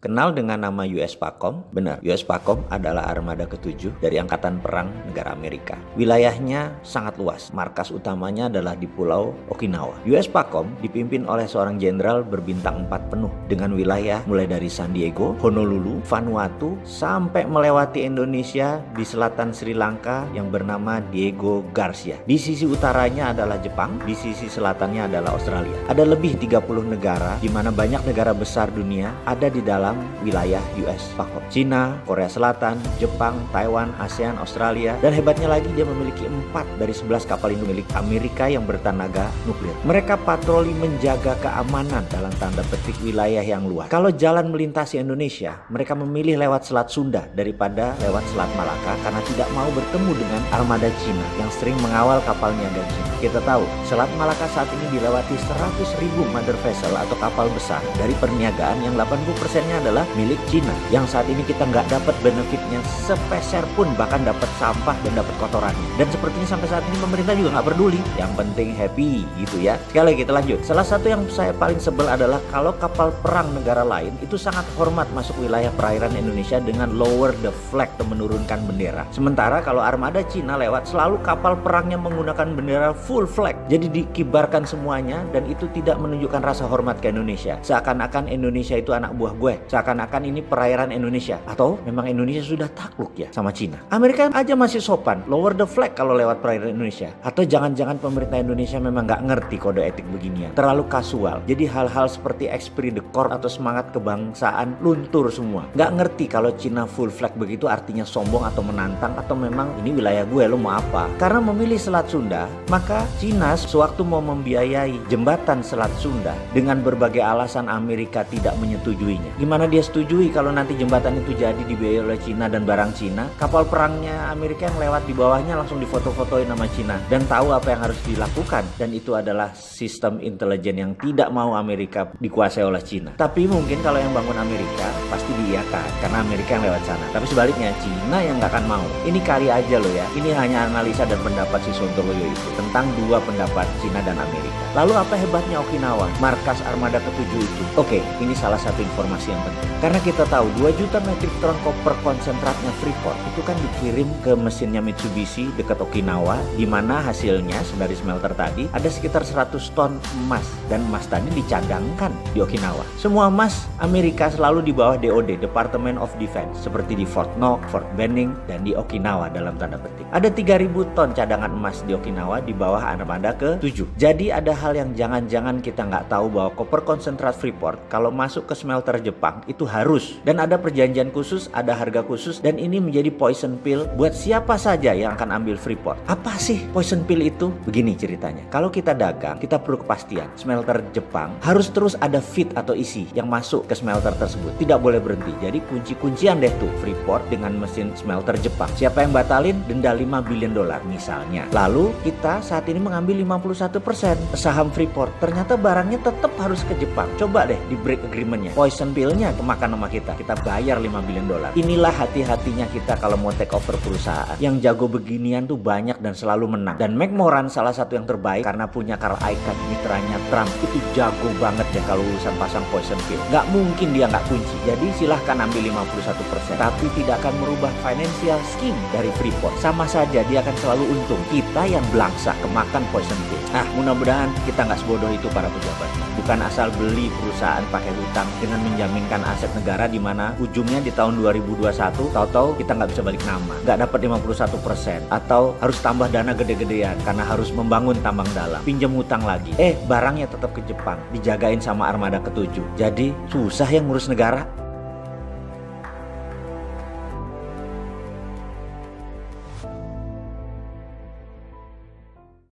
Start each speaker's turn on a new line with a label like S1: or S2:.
S1: Kenal dengan nama US PACOM? Benar, US PACOM adalah armada ke-7 dari Angkatan Perang Negara Amerika. Wilayahnya sangat luas, markas utamanya adalah di Pulau Okinawa. US PACOM dipimpin oleh seorang jenderal berbintang 4 penuh dengan wilayah mulai dari San Diego, Honolulu, Vanuatu, sampai melewati Indonesia di selatan Sri Lanka yang bernama Diego Garcia. Di sisi utaranya adalah Jepang, di sisi selatannya adalah Australia. Ada lebih 30 negara di mana banyak negara besar dunia ada di dalam wilayah US PACOM. Cina, Korea Selatan, Jepang, Taiwan, ASEAN, Australia, dan hebatnya lagi dia memiliki 4 dari 11 kapal induk milik Amerika yang bertenaga nuklir. Mereka patroli menjaga keamanan dalam tanda petik wilayah yang luas. Kalau jalan melintasi Indonesia, mereka memilih lewat Selat Sunda daripada lewat Selat Malaka karena tidak mau bertemu dengan armada Cina yang sering mengawal kapal niaga Cina. Kita tahu, Selat Malaka saat ini dilewati 100.000 mother vessel atau kapal besar dari perniagaan yang 80%-nya adalah milik Cina, yang saat ini kita nggak dapat benefitnya sepeser pun, bahkan dapat sampah dan dapat kotorannya. Dan sepertinya sampai saat ini pemerintah juga nggak peduli. Yang penting happy gitu ya. Sekali lagi kita lanjut. Salah satu yang saya paling sebel adalah kalau kapal perang negara lain itu sangat hormat masuk wilayah perairan Indonesia dengan lower the flag atau menurunkan bendera. Sementara kalau armada Cina lewat, selalu kapal perangnya menggunakan bendera full flag. Jadi dikibarkan semuanya dan itu tidak menunjukkan rasa hormat ke Indonesia. Seakan-akan Indonesia itu anak buah gue. Seakan-akan ini perairan Indonesia. Atau memang Indonesia sudah takluk ya sama Cina. Amerika aja masih sopan, lower the flag kalau lewat perairan Indonesia. Atau jangan-jangan pemerintah Indonesia memang nggak ngerti kode etik beginian. Terlalu kasual. Jadi hal-hal seperti esprit de corps atau semangat kebangsaan luntur semua. Nggak ngerti kalau Cina full flag begitu artinya sombong atau menantang, atau memang ini wilayah gue, lo mau apa? Karena memilih Selat Sunda, maka Cina sewaktu mau membiayai jembatan Selat Sunda dengan berbagai alasan Amerika tidak menyetujuinya. Gimana dia setujui kalau nanti jembatan itu jadi dibiayai oleh Cina dan barang Cina? Kapal perangnya Amerika yang lewat di bawahnya langsung difoto-fotoin sama Cina dan tahu apa yang harus dilakukan, dan itu adalah sistem intelijen yang tidak mau Amerika dikuasai oleh Cina. Tapi mungkin kalau yang bangun Amerika pasti diiyakan karena Amerika yang lewat sana. Tapi sebaliknya Cina yang nggak akan mau. Ini kali aja loh ya. Ini hanya analisa dan pendapat si Sontoloyo itu tentang dua pendapat Cina dan Amerika. Lalu apa hebatnya Okinawa, markas armada ke-7 itu? Oke, ini salah satu informasi yang penting. Karena kita tahu 2 juta metrik ton koper konsentratnya Freeport itu kan dikirim ke mesinnya Mitsubishi dekat Okinawa, di mana hasilnya dari smelter tadi ada sekitar 100 ton emas, dan emas tadi dicadangkan di Okinawa. Semua emas Amerika selalu di bawah DoD, Department of Defense, seperti di Fort Knox, Fort Benning, dan di Okinawa dalam tanda petik. Ada 3.000 ton cadangan emas di Okinawa di bawah armada ke-7. Jadi ada hal yang jangan-jangan kita nggak tahu, bahwa koper konsentrat Freeport kalau masuk ke smelter Jepang itu harus, dan ada perjanjian khusus, ada harga khusus, dan ini menjadi poison pill buat siapa saja yang akan ambil Freeport. Apa sih poison pill itu? Begini ceritanya, kalau kita dagang kita perlu kepastian smelter Jepang harus terus ada feed atau isi yang masuk ke smelter tersebut, tidak boleh berhenti. Jadi kunci-kuncian deh tuh Freeport dengan mesin smelter Jepang. Siapa yang batalin, denda $5 billion misalnya. Lalu kita saat ini mengambil 51% saham Freeport, ternyata barangnya tetap harus ke Jepang. Coba deh di break agreementnya, poison pill-nya kemakan sama kita bayar $5 billion. Inilah hati-hatinya kita kalau mau take over perusahaan. Yang jago beginian tuh banyak dan selalu menang. Dan McMoran salah satu yang terbaik karena punya Carl Icahn, mitranya Trump, itu jago banget ya kalau urusan pasang poison pill. Nggak mungkin dia nggak kunci. Jadi silahkan ambil 51%, tapi tidak akan merubah financial scheme dari Freeport. Sama saja dia akan selalu untung. Kita yang belangsa kemakan poison pill. Nah, mudah-mudahan kita nggak sebodoh itu para pejabat. Bukan asal beli perusahaan pakai hutang dengan menjaminkan aset negara, di mana ujungnya di tahun 2021 tahu-tahu kita nggak bisa balik nama, nggak dapat 51%, atau harus tambah dana gede-gedean karena harus membangun tambang dalam, pinjam hutang lagi. Barangnya tetap ke Jepang, dijagain sama armada ke-7. Jadi susah yang ngurus negara.